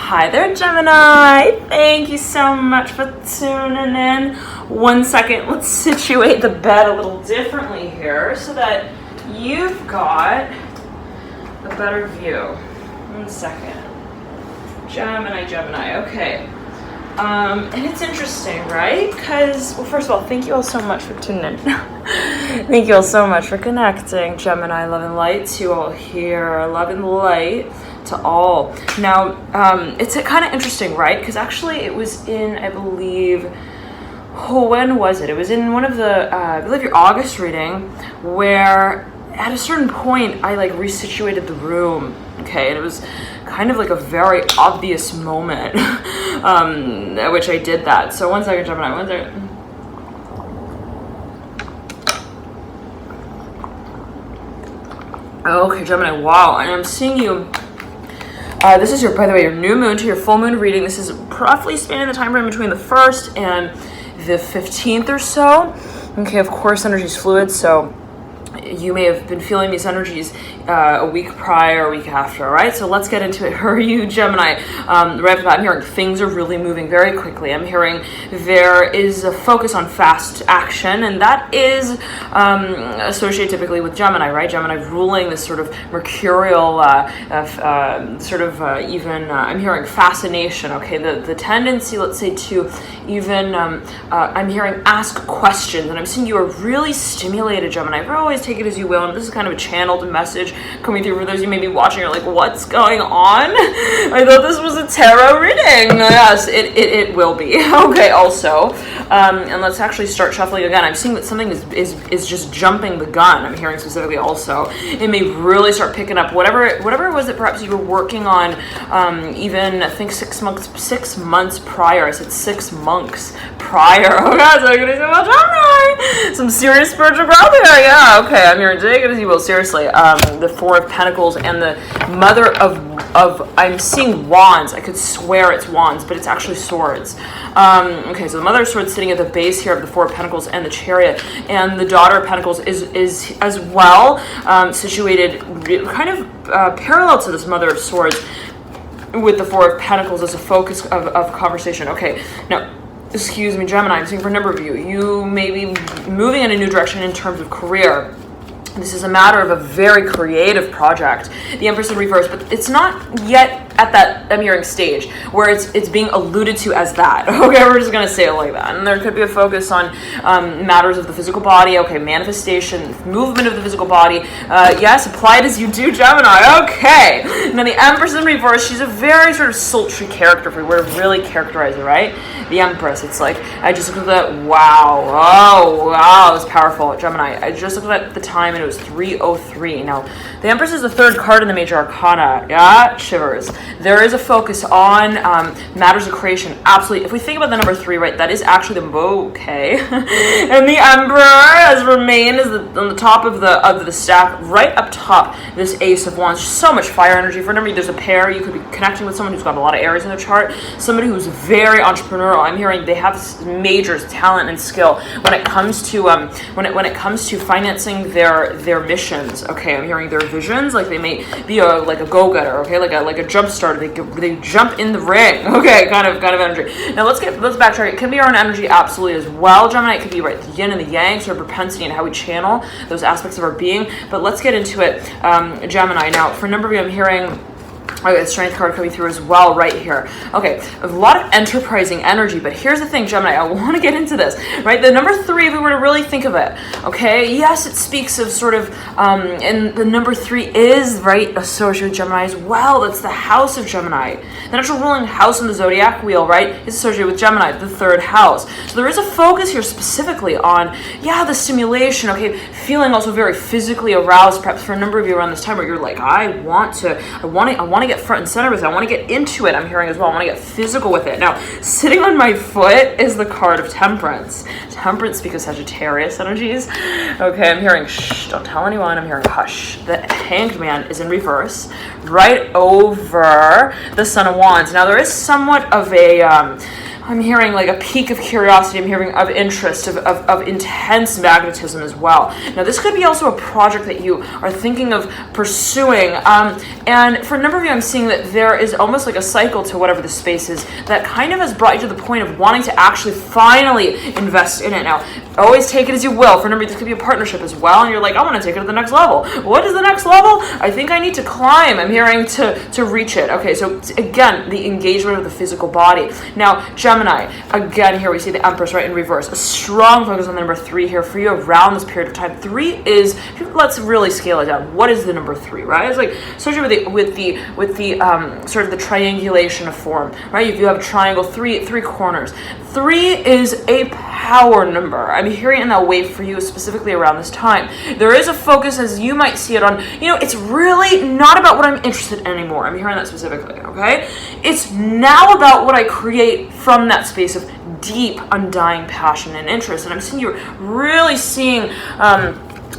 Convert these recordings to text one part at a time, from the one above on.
Hi there, Gemini. Thank you so much for tuning in. 1 second, let's situate the bed a little differently here so that you've got a better view. 1 second. Gemini, okay. And it's interesting, right? Because, well, first of all, thank you all so much for tuning in. Thank you all so much for connecting. Gemini, love and light to you all here. Love and light to all. Now, it's kind of interesting, right? Because actually it was in, I believe, when was it? It was in one of the, I believe your August reading, where at a certain point I like resituated the room, okay? And it was kind of like a very obvious moment at which I did that. So 1 second, Gemini, 1 second. Okay, Gemini, wow, and I'm seeing you. This is your, by the way, your new moon to your full moon reading. This is roughly spanning the time frame between the 1st and the 15th or so. Okay, of course, energy is fluid, so you may have been feeling these energies a week prior, a week after, right? So let's get into it. Who are you, Gemini? Right after that, I'm hearing things are really moving very quickly. I'm hearing there is a focus on fast action, and that is associated typically with Gemini, right? Gemini ruling this sort of mercurial, I'm hearing fascination, okay? The tendency, let's say, to even, I'm hearing ask questions, and I'm seeing you are really stimulated, Gemini. Always take it as you will, and this is kind of a channeled message coming through for those you may be watching. You're like, what's going on? I thought this was a tarot reading. Yes, it will be. Okay, also, and let's actually start shuffling again. I'm seeing that something is just jumping the gun. I'm hearing specifically also. It may really start picking up whatever it was that perhaps you were working on, even I think 6 months prior. I said 6 months prior. Oh God, so I'm gonna say, well, Gemini, some serious spiritual growth here. Yeah, okay, I'm here. Take it as you will. Seriously, the Four of Pentacles and the Mother of I'm seeing wands. I could swear it's wands, but it's actually swords. Okay, so the Mother of Swords sitting at the base here of the Four of Pentacles and the Chariot, and the Daughter of Pentacles is as well situated kind of parallel to this Mother of Swords with the Four of Pentacles as a focus of conversation. Okay, now, excuse me, Gemini, I'm seeing for a number of you, you may be moving in a new direction in terms of career. This is a matter of a very creative project. The Empress in reverse, but it's not yet at that, I'm hearing, stage where it's being alluded to as that. Okay, we're just gonna say it like that. And there could be a focus on matters of the physical body. Okay, manifestation, movement of the physical body. Yes, apply it as you do, Gemini. Okay. Now the Empress in reverse, she's a very sort of sultry character if we were to really characterize it, right? The Empress, it's like, I just looked at that, wow, oh, wow, it was powerful. Gemini, I just looked at the time and it was 3:03. Now, the Empress is the third card in the Major Arcana. Yeah, shivers. There is a focus on matters of creation. Absolutely. If we think about the number 3, right, that is actually the bouquet. And the Emperor has remained as on the top of the stack, right up top, this Ace of Wands. So much fire energy. For a number, there's a pair. You could be connecting with someone who's got a lot of Aries in their chart. Somebody who's very entrepreneurial. I'm hearing they have major talent and skill when it comes to when it comes to financing their missions. Okay, I'm hearing their visions. Like they may be like a go-getter. Okay, like a jump starter. They jump in the ring. Okay, kind of energy. Now let's backtrack. It can be our own energy absolutely as well, Gemini. It could be right the yin and the yang, sort of propensity and how we channel those aspects of our being. But let's get into it, Gemini. Now for a number of you, I'm hearing Strength card coming through as well right here. Okay, a lot of enterprising energy, but here's the thing, Gemini, I want to get into this, right? The number 3, if we were to really think of it, okay, yes, it speaks of sort of, and the number 3 is, right, associated with Gemini as well. That's the house of Gemini. The natural ruling house in the zodiac wheel, right, is associated with Gemini, the 3rd house. So there is a focus here specifically on, yeah, the stimulation, okay, feeling also very physically aroused, perhaps for a number of you around this time where you're like, I want to get front and center with it. I want to get into it. I'm hearing as well. I want to get physical with it. Now, sitting on my foot is the card of Temperance. Temperance because Sagittarius energies. Okay, I'm hearing shh, don't tell anyone. I'm hearing hush. The Hanged Man is in reverse, right over the Son of Wands. Now, there is somewhat of a I'm hearing like a peak of curiosity. I'm hearing of interest, of intense magnetism as well. Now, this could be also a project that you are thinking of pursuing. And for a number of you, I'm seeing that there is almost like a cycle to whatever the space is that kind of has brought you to the point of wanting to actually finally invest in it. Now, always take it as you will. For a number of you, this could be a partnership as well. And you're like, I want to take it to the next level. What is the next level? I think I need to climb. I'm hearing to reach it. Okay, so again, the engagement of the physical body. Now, Gemini, again, here we see the Empress right in reverse. A strong focus on the number 3 here for you around this period of time. 3 is, let's really scale it down. What is the number 3, right? It's like associated with the sort of the triangulation of form, right? If you have a triangle, three corners. 3 is a power number. I'm hearing it in that way for you specifically around this time. There is a focus, as you might see it on, it's really not about what I'm interested in anymore. I'm hearing that specifically, okay? It's now about what I create from that space of deep, undying passion and interest. And I'm seeing you're really seeing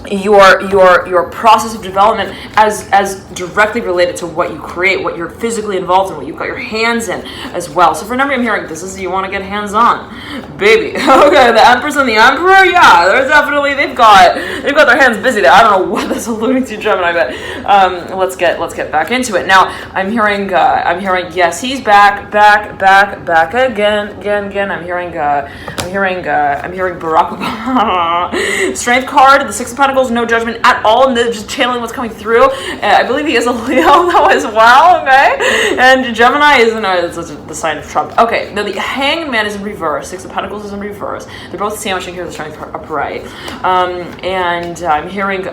your process of development as directly related to what you create, what you're physically involved in, what you've got your hands in as well. So for a number, I'm hearing this is you want to get hands on, baby. Okay, the Empress and the Emperor, yeah, they're definitely they've got their hands busy there. I don't know what that's alluding to, Gemini, but let's get back into it. Now I'm hearing yes, he's back again. I'm hearing Barack Obama. Strength card, the Six of Pentacles, no judgment at all, and just channeling what's coming through. I believe he is a Leo though as well, okay? And Gemini is the sign of Trump. Okay, now the Hanged Man is in reverse. Six of Pentacles is in reverse. They're both sandwiching here, the Strength card upright. And I'm hearing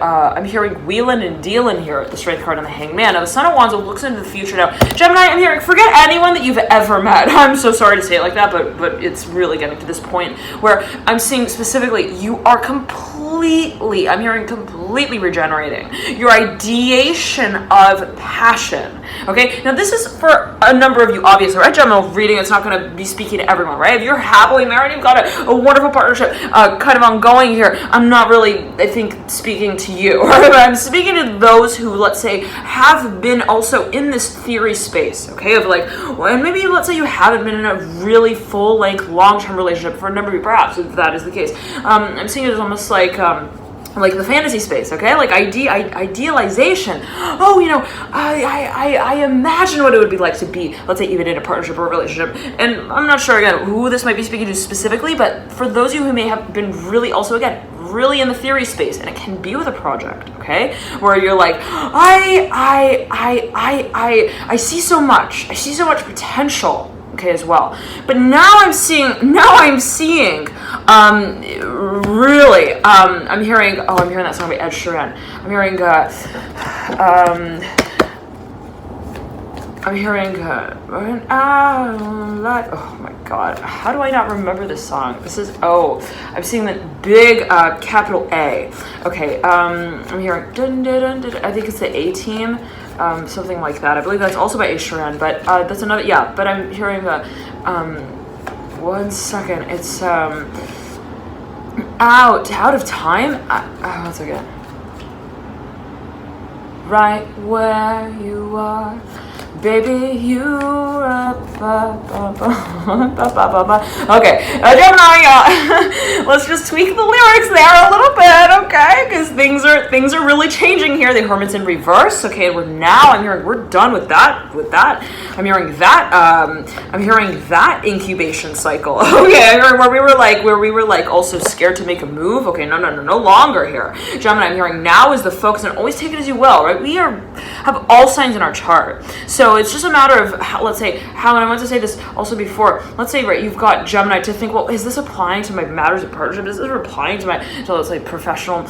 wheeling and dealing here, the Strength card and the Hanged Man. Now the Son of Wands looks into the future. Now Gemini, I'm hearing forget anyone that you've ever met. I'm so sorry to say it like that, but it's really getting to this point where I'm seeing specifically you are completely regenerating. Your ideation of passion. Okay, now this is for a number of you, obviously, right? General reading, it's not going to be speaking to everyone, right? If you're happily married, you've got a wonderful partnership kind of ongoing here. I'm not really, I think, speaking to you. Right? I'm speaking to those who, let's say, have been also in this theory space, okay? Of like, well, and maybe let's say you haven't been in a really full, like, long-term relationship for a number of you, perhaps, if that is the case. I'm seeing it as almost like the fantasy space, okay? Like idealization. Oh, I imagine what it would be like to be, let's say, even in a partnership or a relationship. And I'm not sure, again, who this might be speaking to specifically, but for those of you who may have been really also, again, really in the theory space, and it can be with a project, okay? Where you're like, I see so much. I see so much potential. Okay, as well. But now I'm seeing, really, I'm hearing that song by Ed Sheeran. I'm hearing oh my God, how do I not remember this song? I'm seeing that big capital A. Okay, I'm hearing dun, dun, dun, dun, dun. I think it's the A-Team. Something like that. I believe that's also by Ed Sheeran, but that's another, yeah, but I'm hearing one second, it's out of time. Once again, right where you are, baby, you're up. Okay, Gemini, let's just tweak the lyrics there a little bit, okay? Because things are really changing here. The Hermit's in reverse. Okay, I'm hearing we're done with that. I'm hearing that incubation cycle. Okay, I'm hearing where we were like also scared to make a move. Okay, no longer here. Gemini, I'm hearing now is the focus, and always take it as you will, right? We have all signs in our chart, so it's just a matter of how, let's say, how, and I want to say this also before, let's say, right, you've got Gemini to think, well, is this applying to my matters of partnership? Is this applying to let's say, professional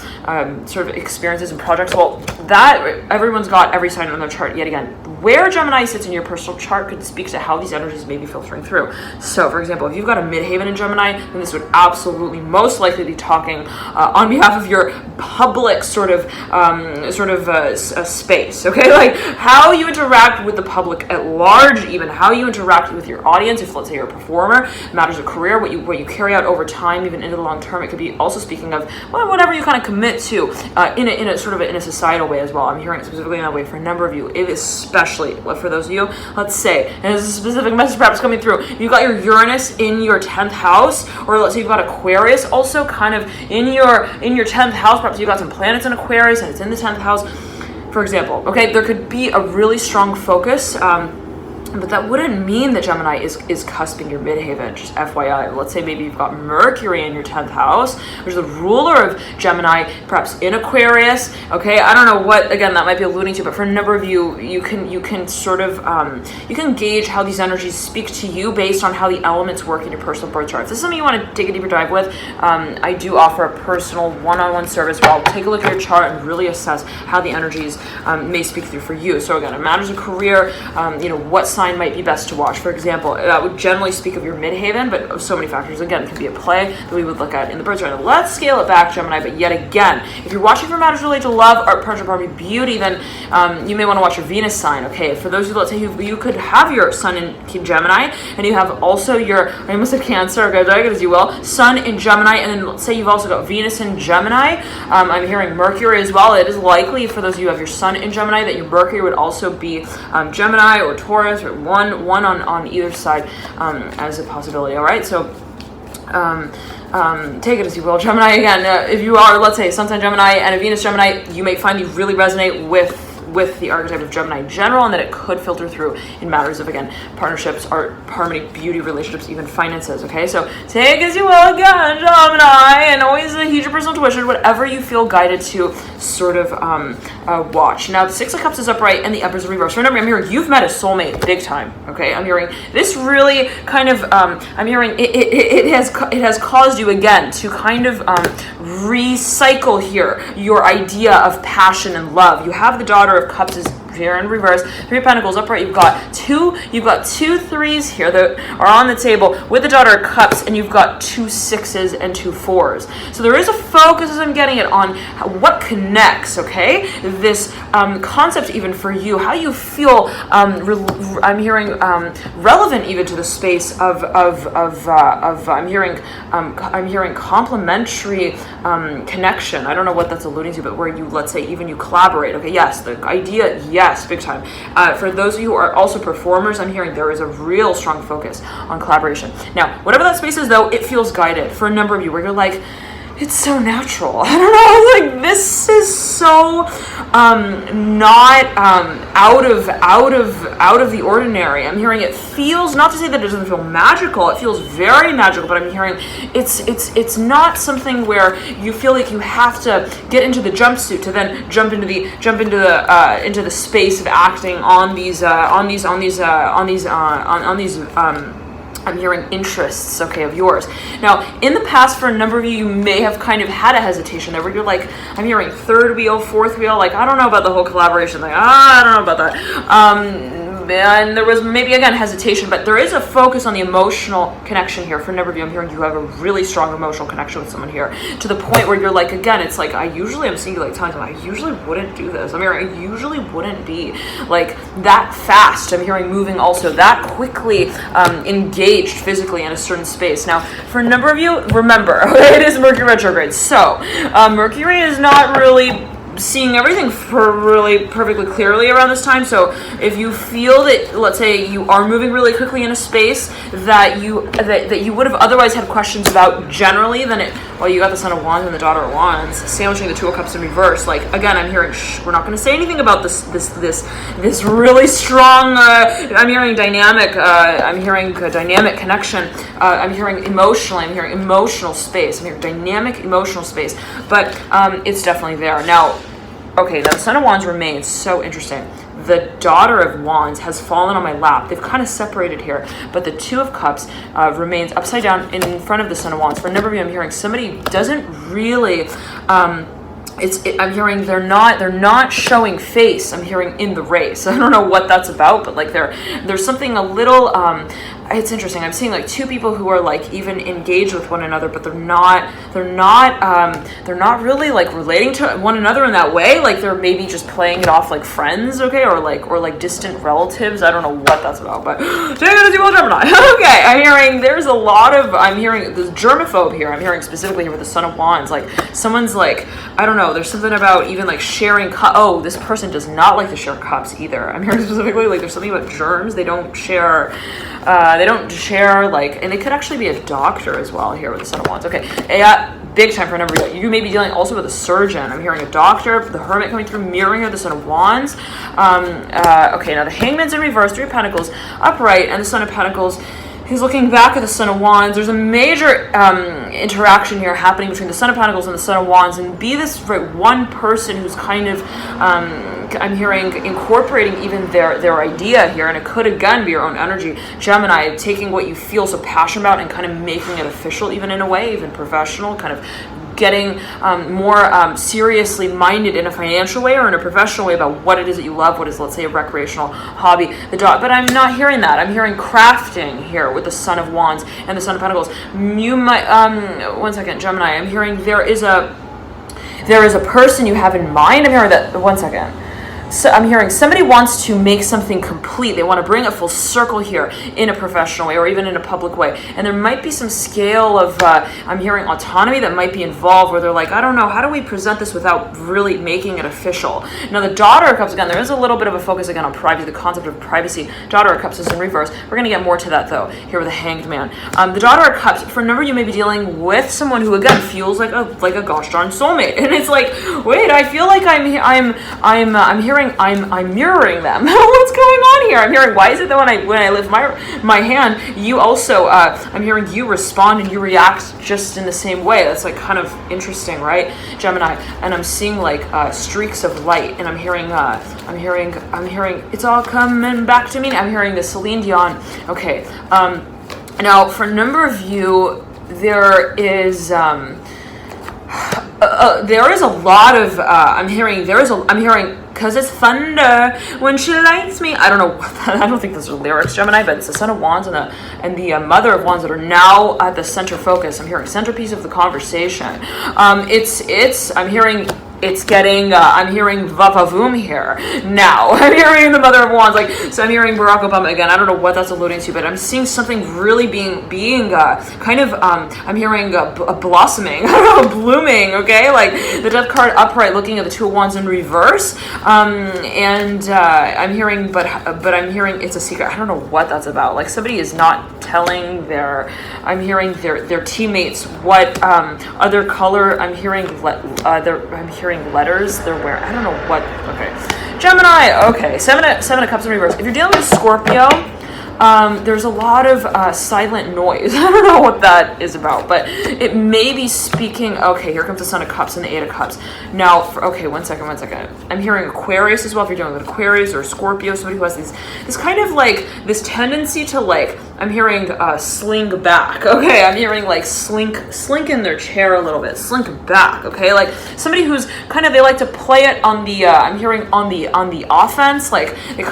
sort of experiences and projects? Well, that, everyone's got every sign on their chart yet again. Where Gemini sits in your personal chart could speak to how these energies may be filtering through. So, for example, if you've got a midhaven in Gemini, then this would absolutely most likely be talking on behalf of your public sort of space, okay? Like how you interact with the public at large, even how you interact with your audience. If let's say you're a performer, matters of career, what you carry out over time, even into the long term. It could be also speaking of whatever you kind of commit to in a sort of in a societal way as well. I'm hearing it specifically in that way for a number of you, especially for those of you, let's say, and there's a specific message perhaps coming through, you've got your Uranus in your 10th house, or let's say you've got Aquarius also kind of in your 10th house. Perhaps you've got some planets in Aquarius and it's in the 10th house, for example. Okay, there could be a really strong focus, but that wouldn't mean that Gemini is cusping your midheaven, just FYI. Let's say maybe you've got Mercury in your 10th house, which is the ruler of Gemini, perhaps in Aquarius. Okay, I don't know what, again, that might be alluding to, but for a number of you, you can sort of, you can gauge how these energies speak to you based on how the elements work in your personal birth chart. If this is something you want to take a deeper dive with, I do offer a personal one-on-one service where I'll take a look at your chart and really assess how the energies may speak through for you. So again, it matters of career, what sign might be best to watch. For example, that would generally speak of your midheaven, but so many factors. Again, it could be a play that we would look at in the birth chart. Let's scale it back, Gemini, but yet again, if you're watching for matters related to love, art, partnership, harmony, beauty, then you may want to watch your Venus sign. Okay, for those of you, let's say you could have your sun in Gemini, and you have also your, I almost said Cancer, okay, take it as you will, sun in Gemini, and then let's say you've also got Venus in Gemini. I'm hearing Mercury as well. It is likely for those of you who have your sun in Gemini that your Mercury would also be Gemini or Taurus, or one on either side as a possibility. All right, so take it as you will. Gemini, again, if you are, let's say, Sun sign Gemini and a Venus Gemini, you may find you really resonate with the archetype of Gemini in general, and that it could filter through in matters of, again, partnerships, art, harmony, beauty, relationships, even finances. Okay, so take as you will, again, Gemini, and always heed your personal intuition, whatever you feel guided to sort of watch. Now, the Six of Cups is upright and the Empress is reversed. Remember, I'm hearing you've met a soulmate big time. Okay, I'm hearing this really kind of I'm hearing it has caused you again to kind of recycle here your idea of passion and love. You have the Daughter of Cups is here in reverse, Three of Pentacles upright. You've got two threes here that are on the table with the Daughter of Cups, and you've got 2 6s and 2 4s. So there is a focus, as I'm getting it, on what connects. Okay, this concept even for you, how you feel. I'm hearing relevant even to the space of I'm hearing complementary connection. I don't know what that's alluding to, but where you, let's say, even you collaborate. Okay, yes, the idea, yes, big time. For those of you who are also performers, I'm hearing there is a real strong focus on collaboration. Now, whatever that space is, though, it feels guided for a number of you, where you're like, it's so natural. I don't know, like, this is so not out of the ordinary. I'm hearing it feels, not to say that it doesn't feel magical, it feels very magical, but I'm hearing it's not something where you feel like you have to get into the jumpsuit to then jump into the space of acting on these I'm hearing interests, okay, of yours. Now, in the past, for a number of you, you may have kind of had a hesitation there where you're like, I'm hearing third wheel, fourth wheel, like, I don't know about the whole collaboration thing. I don't know about that. And there was maybe, again, hesitation, but there is a focus on the emotional connection here. For a number of you, I'm hearing you have a really strong emotional connection with someone here, to the point where you're like, again, it's like, I'm seeing you like telling them, I usually wouldn't do this. I'm hearing, I usually wouldn't be like that fast. I'm hearing moving also that quickly engaged physically in a certain space. Now, for a number of you, remember, it is Mercury retrograde. So, Mercury is not really seeing everything for really perfectly clearly around this time. So if you feel that, let's say, you are moving really quickly in a space that you would have otherwise had questions about generally, then you got the Son of Wands and the Daughter of Wands sandwiching the Two of Cups in reverse. Like, again, I'm hearing we're not going to say anything about this really strong I'm hearing dynamic dynamic connection. I'm hearing emotionally, I'm hearing emotional space, I'm hearing dynamic emotional space, but it's definitely there. Now, okay, now the Son of Wands remains so interesting. The Daughter of Wands has fallen on my lap. They've kind of separated here, but the Two of Cups remains upside down in front of the Son of Wands. For a number of you, I'm hearing somebody doesn't really. I'm hearing they're not showing face. I'm hearing in the race. I don't know what that's about, but like there's something a little. it's interesting. I'm seeing like two people who are like even engaged with one another, but they're not really like relating to one another in that way. Like they're maybe just playing it off like friends, okay, or like distant relatives. I don't know what that's about, but take it as you will, Gemini. Okay, I'm hearing this germaphobe here. I'm hearing specifically here with the Son of Wands. Like someone's like, I don't know, there's something about even like sharing this person does not like to share cups either. I'm hearing specifically like there's something about germs. They don't share like, and it could actually be a doctor as well here with the Son of Wands. Okay, big time for a number of you. You may be dealing also with a surgeon. I'm hearing a doctor, the Hermit coming through, mirroring here, the Son of Wands. Okay, now the Hangman's in reverse, Three of Pentacles upright, and the Son of Pentacles. He's looking back at the Son of Wands. There's a major interaction here happening between the Son of Pentacles and the Son of Wands, and be this one person who's kind of, I'm hearing, incorporating even their idea here, and it could again be your own energy, Gemini, taking what you feel so passionate about and kind of making it official, even in a way, even professional, kind of getting more seriously minded in a financial way or in a professional way about what it is that you love, what is, let's say, a recreational hobby. But I'm not hearing that. I'm hearing crafting here with the Son of Wands and the Son of Pentacles. You might, one second, Gemini, I'm hearing there is a person you have in mind. I'm hearing that, one second. So I'm hearing somebody wants to make something complete. They want to bring it full circle here in a professional way or even in a public way. And there might be some scale of, I'm hearing autonomy that might be involved where they're like, I don't know, how do we present this without really making it official? Now the Daughter of Cups, again, there is a little bit of a focus again on privacy, the concept of privacy. Daughter of Cups is in reverse. We're going to get more to that though, here with the Hanged Man. The Daughter of Cups, for a number you may be dealing with someone who again feels like a gosh darn soulmate. And it's like, wait, I feel like I'm mirroring them. What's going on here? I'm hearing, why is it that when I lift my hand, you also, I'm hearing you respond and you react just in the same way. That's like kind of interesting, right, Gemini? And I'm seeing like streaks of light, and I'm hearing it's all coming back to me. I'm hearing the Celine Dion. Okay, now for a number of you, there is a lot of I'm hearing because it's thunder when she lights me. I don't know what that, I don't think those are lyrics, Gemini, but it's the Son of Wands and the Mother of Wands that are now at the center focus. I'm hearing centerpiece of the conversation. I'm hearing it's getting, I'm hearing va-va-voom here now. I'm hearing the Mother of Wands, like, so I'm hearing Barack Obama again. I don't know what that's alluding to, but I'm seeing something really being kind of, I'm hearing a blossoming, I don't know, blooming, okay? Like, the Death card upright, looking at the Two of Wands in reverse, and I'm hearing, but I'm hearing it's a secret. I don't know what that's about. Like, somebody is not telling I'm hearing their teammates what other color. I'm hearing letters they're wearing. I don't know what. Okay, Gemini. Okay, seven of Cups in reverse. If you're dealing with Scorpio, there's a lot of silent noise. I don't know what that is about, but it may be speaking. Okay, here comes the Son of Cups and the Eight of Cups. Now, okay, one second. I'm hearing Aquarius as well. If you're dealing with Aquarius or Scorpio, somebody who has this kind of like this tendency to like, I'm hearing sling back. Okay, I'm hearing like slink in their chair a little bit, slink back. Okay, like somebody who's kind of, they like to play it on the. I'm hearing on the offense. Like they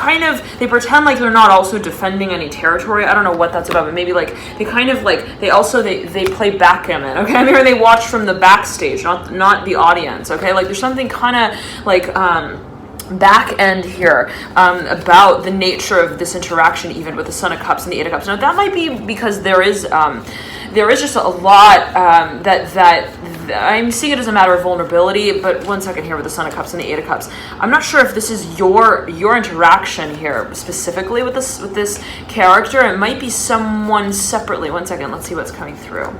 pretend like they're not also defending any territory. I don't know what that's about, but maybe like they kind of like they play backgammon. Okay, I'm hearing they watch from the backstage, not the audience. Okay, like there's something kind of like back end here about the nature of this interaction, even with the Son of Cups and the Eight of Cups. Now that might be because there is just a lot that I'm seeing it as a matter of vulnerability. But one second here with the Son of Cups and the Eight of Cups, I'm not sure if this is your interaction here specifically with this character. It might be someone separately. One second, let's see what's coming through.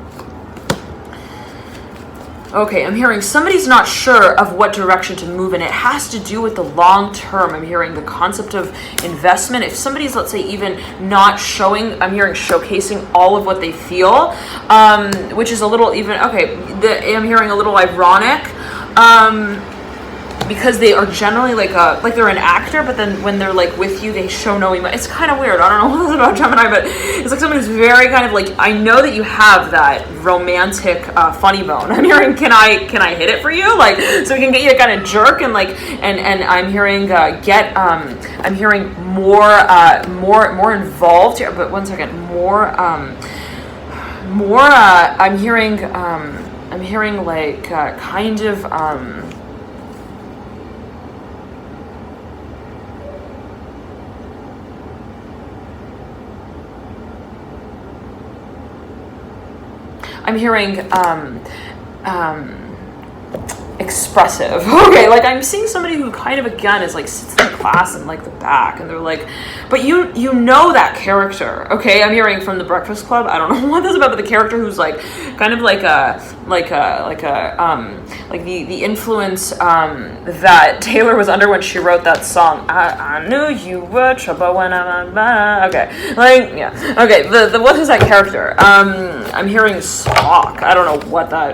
Okay, I'm hearing somebody's not sure of what direction to move in. It has to do with the long term. I'm hearing the concept of investment. If somebody's, let's say, even not showing, I'm hearing showcasing all of what they feel, which is a little even, okay, I'm hearing a little ironic. because they are generally like they're an actor, but then when they're like with you, they show no emotion. It's kind of weird. I don't know what it's about Gemini, but it's like someone who's very kind of like, I know that you have that romantic funny bone. I'm hearing, can I hit it for you? Like, so we can get you to kind of jerk and like, and I'm hearing I'm hearing more involved here. But one second, I'm hearing like kind of I'm hearing expressive. Okay, like I'm seeing somebody who kind of again is like sits in class in like the back, and they're like, but you know that character. Okay, I'm hearing from the Breakfast Club. I don't know what this is about, but the character who's like kind of like the influence that Taylor was under when she wrote that song. I knew you were trouble when I'm on. Okay, like yeah. Okay, the what is that character? I'm hearing Spock. I don't know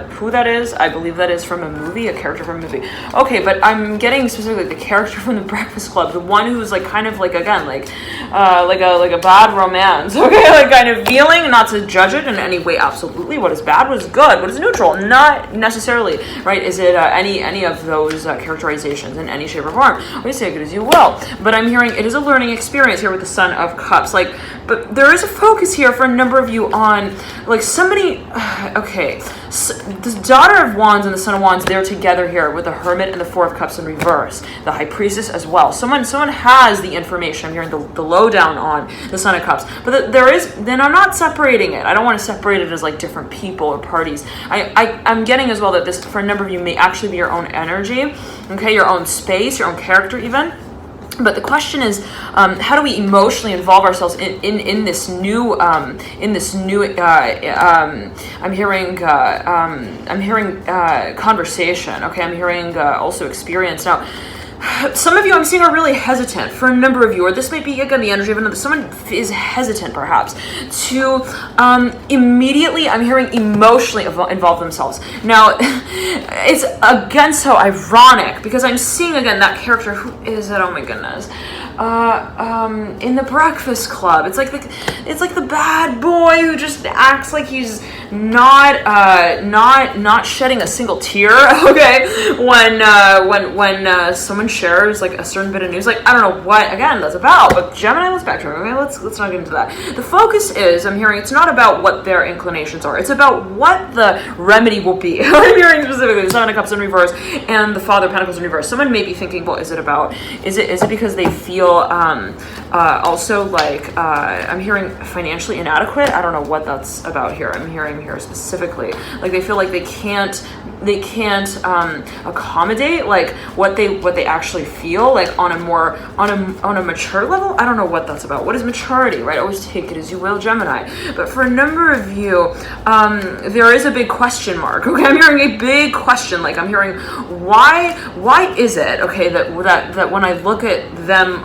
who that is. I believe that is from a movie, a character from a movie. Okay, but I'm getting specifically the character from the Breakfast Club, the one who's like kind of like again like a bad romance. Okay, like kind of feeling, not to judge it in any way. Absolutely, what is bad, what is good, what is neutral, not necessarily right. Is it any of those characterizations in any shape or form? Always take it as you will. But I'm hearing it is a learning experience here with the Son of Cups. Like, but there is a focus here for a number of you on like somebody. Okay, so the Daughter of Wands and the Son of Wands, they're together here with the Hermit and the Four of Cups in reverse, the High Priestess as well. Someone has the information. I'm hearing the lowdown on the Son of Cups, but then I'm not separating it. I don't want to separate it as like different people or parties. I'm getting as well that this for a number of you may actually be your own energy, okay, your own space, your own character even. But the question is, how do we emotionally involve ourselves in this new I'm hearing conversation. Okay, I'm hearing also experience. Now, some of you I'm seeing are really hesitant. For a number of you, or this might be again the energy of another. Someone is hesitant perhaps to immediately. I'm hearing emotionally involve themselves. Now, it's again so ironic because I'm seeing again that character. Who is it? Oh my goodness. In the Breakfast Club, it's like the bad boy who just acts like he's not shedding a single tear. Okay, when someone shares like a certain bit of news, like I don't know what again that's about, but Gemini, let's backtrack. Okay, let's not get into that. The focus is I'm hearing it's not about what their inclinations are. It's about what the remedy will be. I'm hearing specifically the Seven of Cups in reverse and the Father of Pentacles in reverse. Someone may be thinking, well, is it because they feel also like I'm hearing financially inadequate. I don't know what that's about here. I'm hearing here specifically like they feel like they can't accommodate like what they actually feel like on a mature level. I don't know what that's about. What is maturity, right? Always take it as you will, Gemini. But for a number of you, there is a big question mark. Okay, I'm hearing a big question. Like I'm hearing why is it okay that when I look at them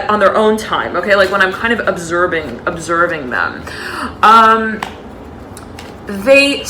on their own time, okay, like when I'm kind of observing them, they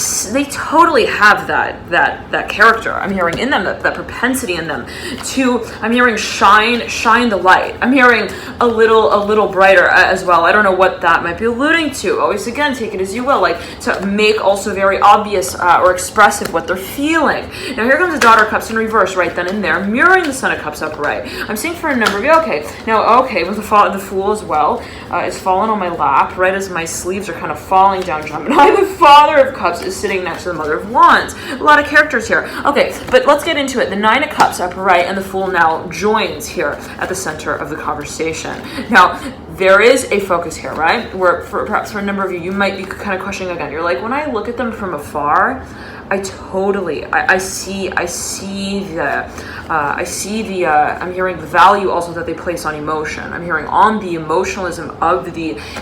totally have that character. I'm hearing in them that propensity in them to. I'm hearing shine the light. I'm hearing a little brighter as well. I don't know what that might be alluding to. Always again, take it as you will. Like to make also very obvious or expressive what they're feeling. Now here comes the Daughter of Cups in reverse right then and there, mirroring the Son of Cups upright. I'm seeing for a number of you. Okay, now with the Fool as well is falling on my lap right as my sleeves are kind of falling down. Gemini, the Father of Cups is sitting next to the Mother of Wands. A lot of characters here. Okay, but let's get into it. The Nine of Cups upright and the Fool now joins here at the center of the conversation. Now, there is a focus here, right? Where perhaps for a number of you, you might be kind of questioning again. You're like, when I look at them from afar, I see the I'm hearing the value also that they place on emotion. I'm hearing on the emotionalism of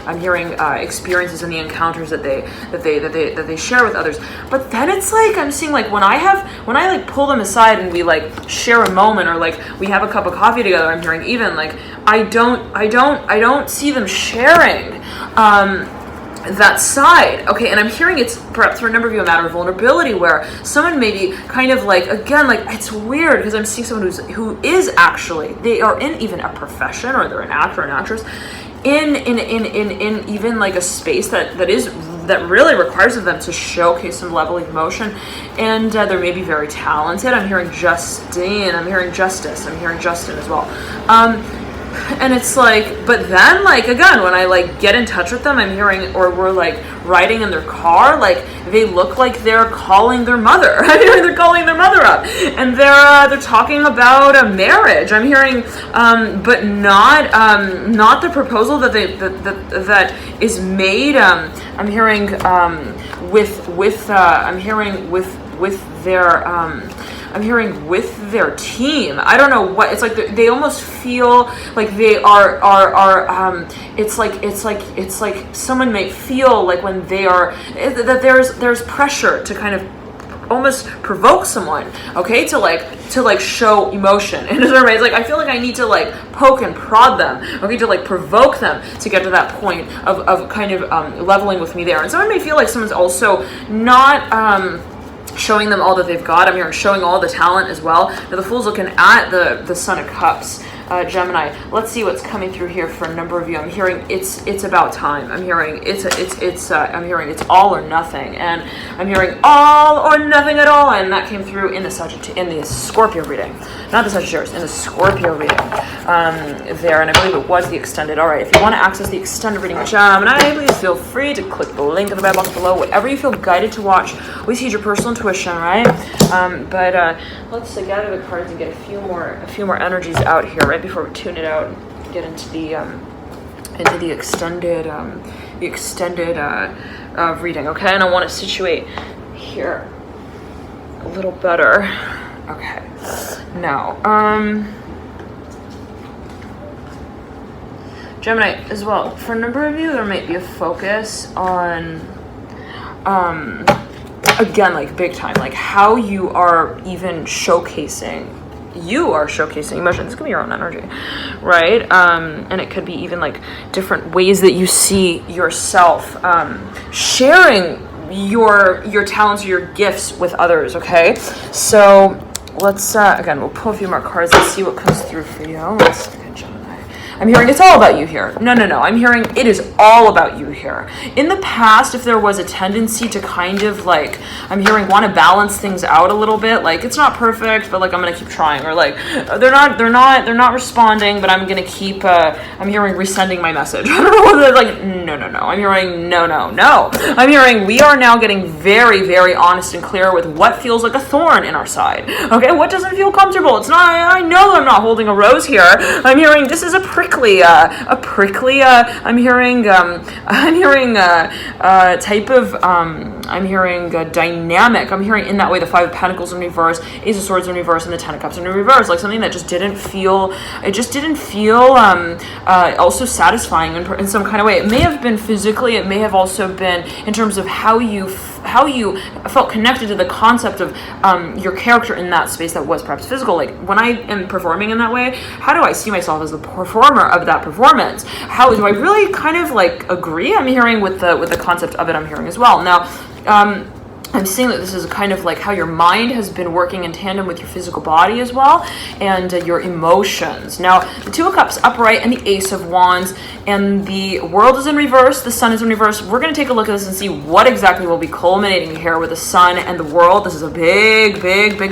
I'm hearing experiences and the encounters that they share with others. But then it's like I'm seeing like when I like pull them aside and we like share a moment or like we have a cup of coffee together, I'm hearing even like I don't see them sharing that side, okay? And I'm hearing it's perhaps for a number of you a matter of vulnerability, where someone may be kind of like, again, like, it's weird because I'm seeing someone who is actually, they are in even a profession, or they're an actor or an actress, in even like a space that really requires of them to showcase some level of emotion, and they may be very talented. I'm hearing Justine, I'm hearing Justice, I'm hearing Justin as well. And it's like, but then, like, again, when I like get in touch with them, I'm hearing, or we're like riding in their car, like they look like they're calling their mother. I'm hearing they're calling their mother up, and they're talking about a marriage. I'm hearing, but not the proposal that that is made. I'm hearing I'm hearing with their team. I don't know what it's like. They almost feel like they are. It's like someone may feel like when they are that there's pressure to kind of almost provoke someone, okay, to like show emotion. And it's like, I feel like I need to like poke and prod them, okay, to like provoke them to get to that point of kind of leveling with me there. And someone may feel like someone's also not showing them all that they've got. I'm hearing showing all the talent as well. Now the Fool's looking at the Son of Cups, Gemini. Let's see what's coming through here for a number of you. I'm hearing it's about time. I'm hearing I'm hearing it's all or nothing, and I'm hearing all or nothing at all, and that came through in the Scorpio reading, not the Sagittarius, in the Scorpio reading there, and I believe it was the extended. All right, if you want to access the extended reading, Gemini, please feel free to click the link in the red box below. Whatever you feel guided to watch. Always use your personal intuition, right? But let's gather the cards and get a few more energies out here, right, before we tune it out and get into the extended reading, okay? And I want to situate here a little better. Okay, now Gemini as well, for a number of you there might be a focus on again, like big time, like how you are even showcasing emotion. This could be your own energy, right? And it could be even like different ways that you see yourself sharing your talents or your gifts with others, okay? So let's again, we'll pull a few more cards and see what comes through for you. Let's look at Gemini. I'm hearing it's all about you here. No. I'm hearing it is all about you here. In the past, if there was a tendency to kind of like, I'm hearing want to balance things out a little bit, like it's not perfect, but like I'm gonna keep trying, or like they're not responding, but I'm gonna keep. I'm hearing resending my message. I don't know whether like no. I'm hearing no. I'm hearing we are now getting very, very honest and clear with what feels like a thorn in our side. Okay, what doesn't feel comfortable? It's not. I know I'm not holding a rose here. I'm hearing this is a prickly. I'm hearing type of. I'm hearing dynamic. I'm hearing in that way the Five of Pentacles in reverse, Ace of Swords in reverse, and the Ten of Cups in reverse. Like something that just didn't feel. It just didn't feel also satisfying in some kind of way. It may have been physically. It may have also been in terms of how you felt connected to the concept of your character in that space that was perhaps physical. Like when I am performing in that way, how do I see myself as the performer of that performance? How do I really kind of like agree? I'm hearing with the concept of it. I'm hearing as well. Now, I'm seeing that this is kind of like how your mind has been working in tandem with your physical body as well, and your emotions. Now, the Two of Cups upright and the Ace of Wands, and the World is in reverse, the Sun is in reverse. We're going to take a look at this and see what exactly will be culminating here with the Sun and the World. This is a big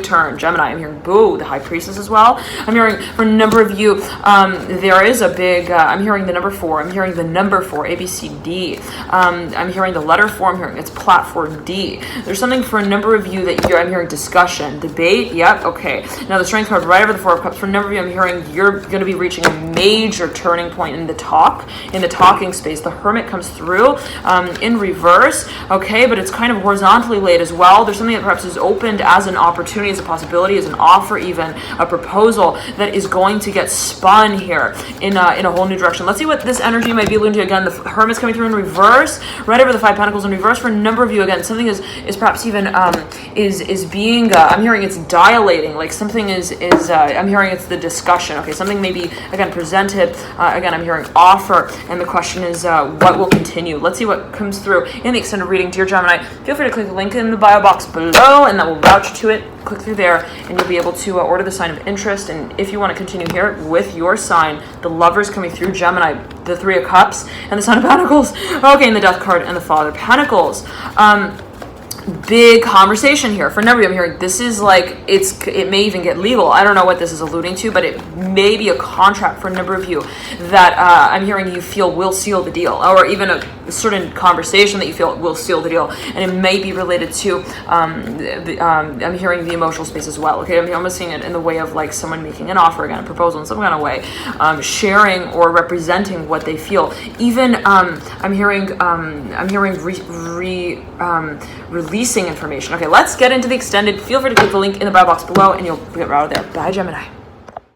turn. Gemini, I'm hearing boo, the High Priestess as well. I'm hearing for a number of you, there is a big, I'm hearing the number 4. I'm hearing the number 4, A, B, C, D. I'm hearing the letter 4. I'm hearing it's platform D. There's something for a number of you that I'm hearing discussion, debate. Yep, okay. Now the Strength card right over the Four of Cups. For a number of you, I'm hearing you're going to be reaching a major turning point in the talking space. The Hermit comes through in reverse, okay, but it's kind of horizontally laid as well. There's something that perhaps is opened as an opportunity, as a possibility, as an offer, even a proposal that is going to get spun here in a whole new direction. Let's see what this energy might be alluding to. Again, the Hermit's coming through in reverse, right over the Five Pentacles in reverse. For a number of you, again, something is perhaps even is being I'm hearing it's dilating, like something is I'm hearing it's the discussion. Okay, something maybe again presented, again I'm hearing offer, and the question is what will continue. Let's see what comes through in the extended reading. Dear Gemini, feel free to click the link in the bio box below, and that will vouch to it. Click through there and you'll be able to order the sign of interest. And if you want to continue here with your sign, the Lovers coming through, Gemini, the Three of Cups, and the Son of Pentacles, okay, and the Death card, and the Father of Pentacles. Big conversation here for a number of you. I'm hearing this is like it may even get legal. I don't know what this is alluding to, but it may be a contract for a number of you that I'm hearing you feel will seal the deal, or even a certain conversation that you feel will seal the deal, and it may be related to I'm hearing the emotional space as well. Okay, I'm almost seeing it in the way of like someone making an offer, again a proposal in some kind of way, sharing or representing what they feel. Even I'm hearing releasing information. Okay, let's get into the extended. Feel free to click the link in the bio box below and you'll get right out of there. Bye, Gemini.